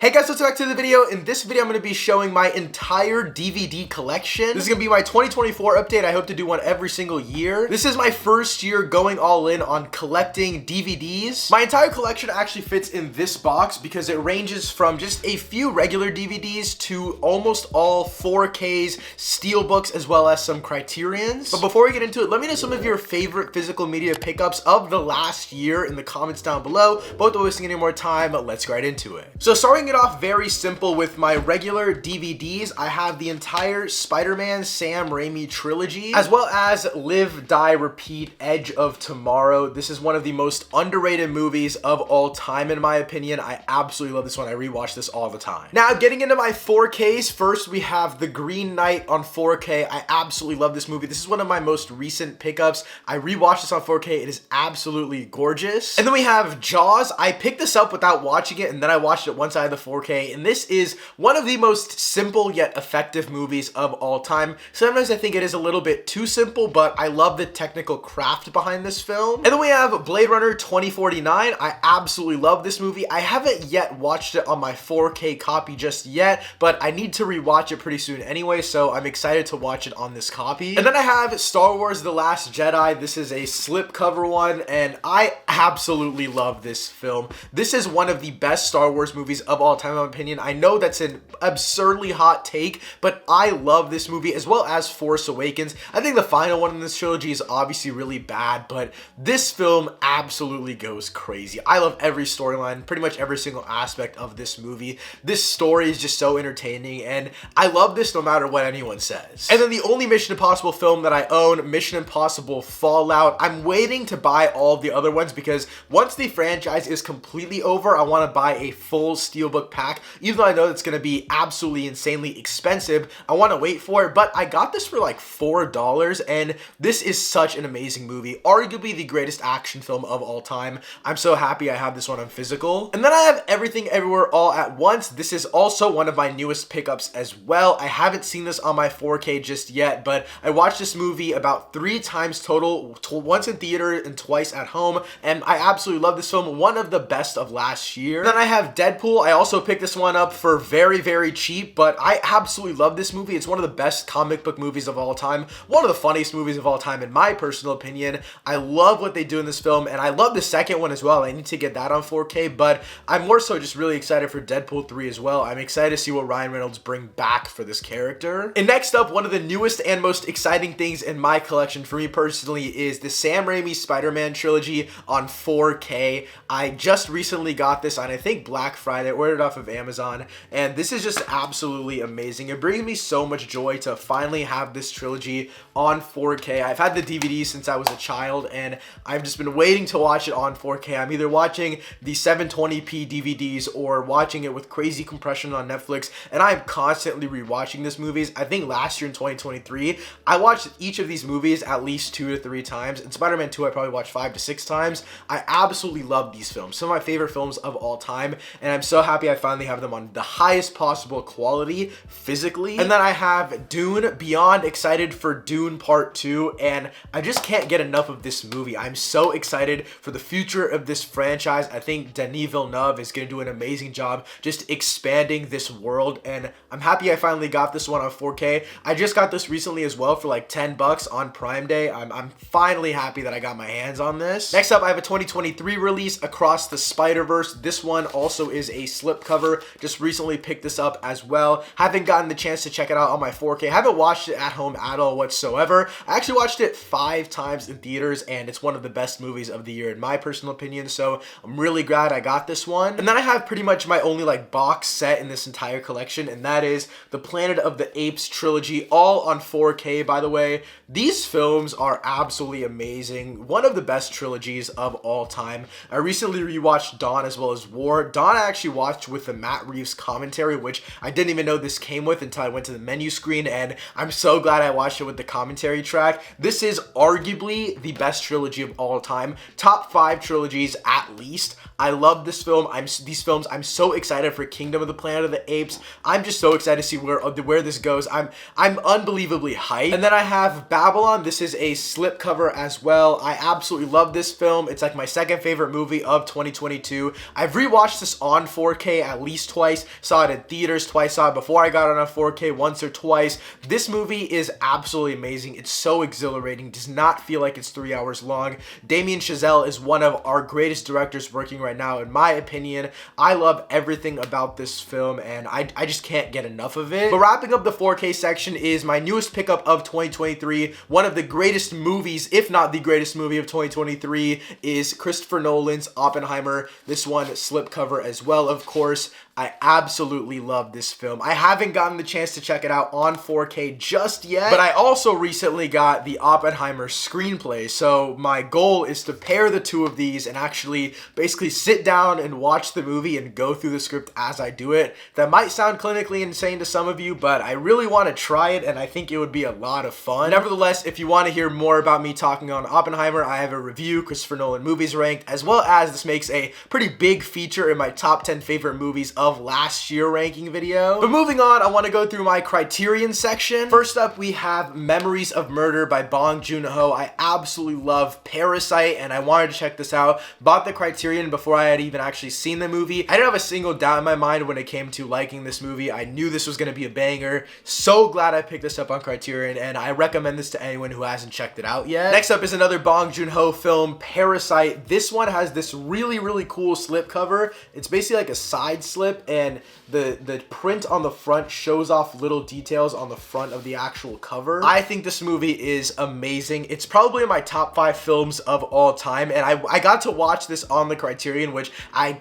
Hey guys, welcome back to the video. In this video, I'm going to be showing my entire DVD collection. This is going to be my 2024 update. I hope to do one every single year. This is my first year going all in on collecting DVDs. My entire collection actually fits in this box because it ranges from just a few regular DVDs to almost all 4Ks, Steelbooks, as well as some Criterions. But before we get into it, let me know some of your favorite physical media pickups of the last year in the comments down below. But without wasting any more time, let's get right into it. So starting it off very simple with my regular DVDs, I have the entire Spider-Man Sam Raimi trilogy, as well as Live, Die, Repeat, Edge of Tomorrow. This is one of the most underrated movies of all time, in my opinion. I absolutely love this one. I rewatch this all the time. Now, getting into my 4Ks, first we have The Green Knight on 4K. I absolutely love this movie. This is one of my most recent pickups. I rewatched this on 4K. It is absolutely gorgeous. And then we have Jaws. I picked this up without watching it, and then I watched it once I had the 4K, and this is one of the most simple yet effective movies of all time. Sometimes I think it is a little bit too simple, but I love the technical craft behind this film. And then we have Blade Runner 2049. I absolutely love this movie. I haven't yet watched it on my 4K copy just yet, but I need to rewatch it pretty soon anyway, so I'm excited to watch it on this copy. And then I have Star Wars The Last Jedi. This is a slipcover one, and I absolutely love this film. This is one of the best Star Wars movies of all time, in my opinion. I know that's an absurdly hot take, but I love this movie, as well as Force Awakens. I think the final one in this trilogy is obviously really bad, but this film absolutely goes crazy. I love every storyline, pretty much every single aspect of this movie. This story is just so entertaining, and I love this no matter what anyone says. And then the only Mission Impossible film that I own, Mission Impossible Fallout. I'm waiting to buy all of the other ones because once the franchise is completely over, I want to buy a full Steelbook pack. Even though I know it's going to be absolutely insanely expensive, I want to wait for it, but I got this for like $4, and this is such an amazing movie. Arguably the greatest action film of all time. I'm so happy I have this one on physical. And then I have Everything Everywhere All at Once. This is also one of my newest pickups as well. I haven't seen this on my 4K just yet, but I watched this movie about 3 times total, once in theater and twice at home, and I absolutely love this film. One of the best of last year. Then I have Deadpool. I also picked this one up for very, very cheap, but I absolutely love this movie. It's one of the best comic book movies of all time. One of the funniest movies of all time, in my personal opinion. I love what they do in this film, and I love the second one as well. I need to get that on 4K, but I'm more so just really excited for Deadpool 3 as well. I'm excited to see what Ryan Reynolds bring back for this character. And next up, one of the newest and most exciting things in my collection for me personally is the Sam Raimi Spider-Man trilogy on 4K. I just recently got this on, I think, Black Friday. I ordered it off of Amazon, and this is just absolutely amazing. It brings me so much joy to finally have this trilogy on 4K. I've had the DVD since I was a child, and I've just been waiting to watch it on 4K. I'm either watching the 720p DVDs or watching it with crazy compression on Netflix, and I'm constantly rewatching these movies. I think last year in 2023, I watched each of these movies at least 2 to 3 times, and Spider-Man 2 I probably watched 5 to 6 times. I absolutely love these films. Some of my favorite films of all time, and I'm so happy I finally have them on the highest possible quality physically. And then I have Dune. Beyond excited for Dune Part 2, and I just can't get enough of this movie. I'm so excited for the future of this franchise. I think Denis Villeneuve is going to do an amazing job just expanding this world, and I'm happy I finally got this one on 4K. I just got this recently as well for like $10 on Prime Day. I'm finally happy that I got my hands on this. Next up, I have a 2023 release, Across the Spider-Verse. This one also is a slipcover. Just recently picked this up as well. Haven't gotten the chance to check it out on my 4K. Haven't watched it at home at all whatsoever. I actually watched it 5 times in theaters, and it's one of the best movies of the year in my personal opinion, so I'm really glad I got this one. And then I have pretty much my only like box set in this entire collection, and that is the Planet of the Apes trilogy, all on 4K, by the way. These films are absolutely amazing. One of the best trilogies of all time. I recently rewatched Dawn as well as War. Dawn I actually watched with the Matt Reeves commentary, which I didn't even know this came with until I went to the menu screen, and I'm so glad I watched it with the commentary track. This is arguably the best trilogy of all time. Top 5 trilogies at least. I love this film. These films, I'm so excited for Kingdom of the Planet of the Apes. I'm just so excited to see where this goes. I'm unbelievably hyped. And then I have Babylon. This is a slipcover as well. I absolutely love this film. It's like my second favorite movie of 2022. I've rewatched this on 4K at least twice. Saw it in theaters twice. Saw it before I got it on 4K once or twice. This movie is absolutely amazing. It's so exhilarating. Does not feel like it's 3 hours long. Damien Chazelle is one of our greatest directors working right now, in my opinion. I love everything about this film, and I just can't get enough of it. But wrapping up the 4K section is my newest pickup of 2023. One of the greatest movies, if not the greatest movie of 2023, is Christopher Nolan's Oppenheimer. This one slipcover as well, of course. I absolutely love this film. I haven't gotten the chance to check it out on 4K just yet, but I also recently got the Oppenheimer screenplay. So my goal is to pair the two of these and actually basically sit down and watch the movie and go through the script as I do it. That might sound clinically insane to some of you, but I really want to try it, and I think it would be a lot of fun. Nevertheless, if you want to hear more about me talking on Oppenheimer, I have a review, Christopher Nolan movies ranked, as well as this makes a pretty big feature in my top 10 favorite movies of last year ranking video. But moving on, I want to go through my Criterion section. First up, we have Memories of Murder by Bong Joon-ho. I absolutely love Parasite, and I wanted to check this out. Bought the Criterion before I had even actually seen the movie. I didn't have a single doubt in my mind when it came to liking this movie. I knew this was going to be a banger. So glad I picked this up on Criterion, and I recommend this to anyone who hasn't checked it out yet. Next up is another Bong Joon-ho film, Parasite. This one has this really cool slipcover. It's basically like a side slip, and the print on the front shows off little details on the front of the actual cover. I think this movie is amazing. It's probably in my top 5 films of all time, and I got to watch this on the Criterion, which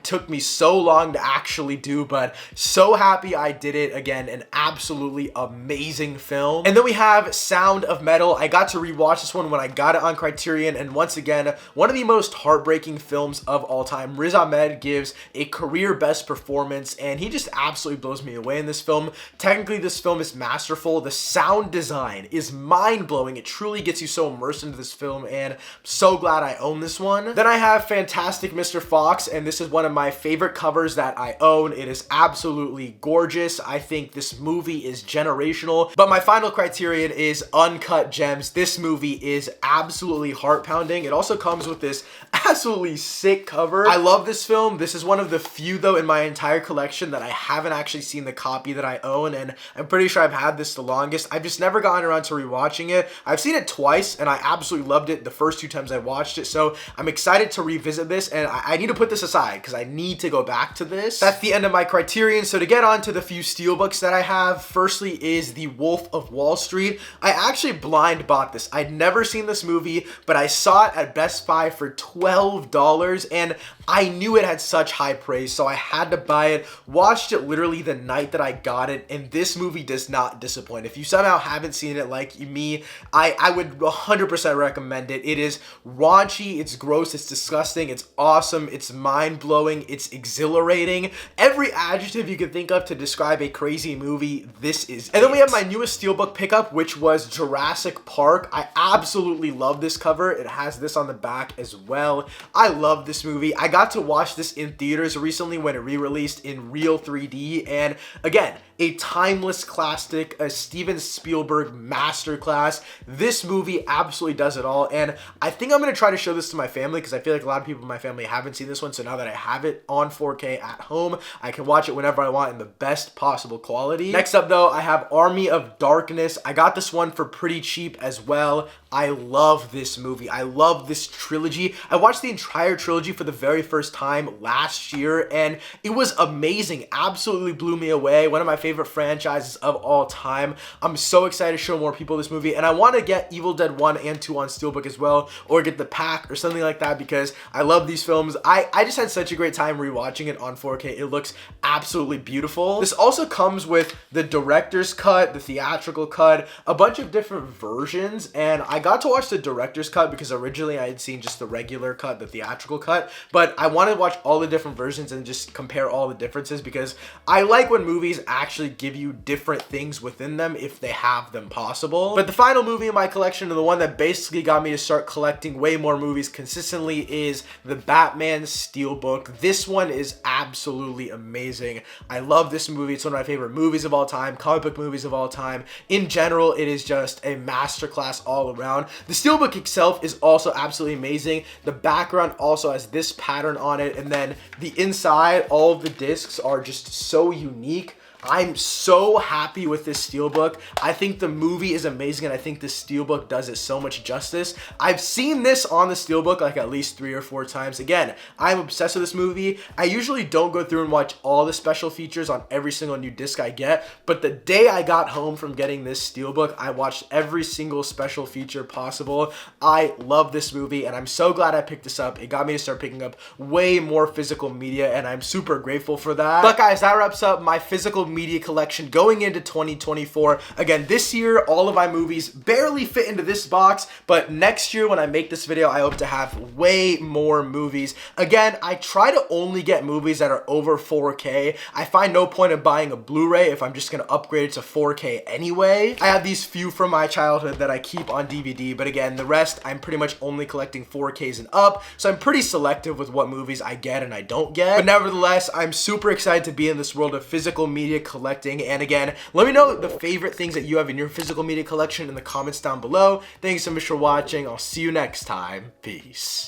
took me so long to actually do, but so happy I did it. Again, an absolutely amazing film. And then we have Sound of Metal. I got to rewatch this one when I got it on Criterion, and once again, one of the most heartbreaking films of all time. Riz Ahmed gives a career best performance, and he just absolutely blows me away in this film. Technically, this film is masterful. The sound design is mind-blowing. It truly gets you so immersed into this film, and I'm so glad I own this one. Then I have Fantastic Mr. Fox, and this is one of my favorite covers that I own. It is absolutely gorgeous. I think this movie is generational, but my final criterion is Uncut Gems. This movie is absolutely heart-pounding. It also comes with this absolutely sick cover. I love this film. This is one of the few, though, in my entire collection that I haven't actually seen the copy that I own, and I'm pretty sure I've had this the longest. I've just never gotten around to rewatching it. I've seen it twice, and I absolutely loved it the first 2 times I watched it, so I'm excited to revisit this, and I need to put this aside because I need to go back to this. That's the end of my criterion. So to get on to the few steelbooks that I have, firstly is The Wolf of Wall Street. I actually blind bought this. I'd never seen this movie, but I saw it at Best Buy for $12, and I knew it had such high praise, so I had to buy it. Watched it literally the night that I got it, and this movie does not disappoint. If you somehow haven't seen it like me, I would 100% recommend it. It is raunchy, it's gross, it's disgusting, it's awesome, it's mind-blowing, it's exhilarating. Every adjective you can think of to describe a crazy movie, this is it. And then we have my newest steelbook pickup, which was Jurassic Park. I absolutely love this cover. It has this on the back as well. I love this movie. I got to watch this in theaters recently when it re-released in real 3D, and again, a timeless classic, a Steven Spielberg masterclass. This movie absolutely does it all, and I think I'm going to try to show this to my family because I feel like a lot of people in my family haven't seen this one, so now that I have it on 4K at home, I can watch it whenever I want in the best possible quality. Next up, though, I have Army of Darkness. I got this one for pretty cheap as well. I love this movie. I love this trilogy. I watched the entire trilogy for the very first time last year, and it was amazing. Absolutely blew me away. One of my favorite franchises of all time. I'm so excited to show more people this movie, and I want to get Evil Dead 1 and 2 on Steelbook as well, or get the pack or something like that because I love these films. I just had such a great time rewatching it on 4K. It looks absolutely beautiful. This also comes with the director's cut, the theatrical cut, a bunch of different versions, and I got to watch the director's cut because originally I had seen just the regular cut, the theatrical cut, but I wanted to watch all the different versions and just compare all the differences because I like when movies actually give you different things within them if they have them possible. But the final movie in my collection, and the one that basically got me to start collecting way more movies consistently, is the Batman Steelbook. This one is absolutely amazing. I love this movie. It's one of my favorite movies of all time, comic book movies of all time. In general, it is just a masterclass all around. The Steelbook itself is also absolutely amazing. The background also has this pattern on it, and then the inside, all of the discs are just so unique. I'm so happy with this Steelbook. I think the movie is amazing, and I think this Steelbook does it so much justice. I've seen this on the Steelbook like at least 3 or 4 times. Again, I'm obsessed with this movie. I usually don't go through and watch all the special features on every single new disc I get, but the day I got home from getting this Steelbook, I watched every single special feature possible. I love this movie, and I'm so glad I picked this up. It got me to start picking up way more physical media, and I'm super grateful for that. But guys, that wraps up my physical media collection going into 2024. Again, this year, all of my movies barely fit into this box, but next year when I make this video, I hope to have way more movies. Again, I try to only get movies that are over 4K. I find no point in buying a Blu-ray if I'm just gonna upgrade it to 4K anyway. I have these few from my childhood that I keep on DVD, but again, the rest, I'm pretty much only collecting 4Ks and up, so I'm pretty selective with what movies I get and I don't get. But nevertheless, I'm super excited to be in this world of physical media collecting. And again, let me know the favorite things that you have in your physical media collection in the comments down below. Thanks so much for watching. I'll see you next time. Peace.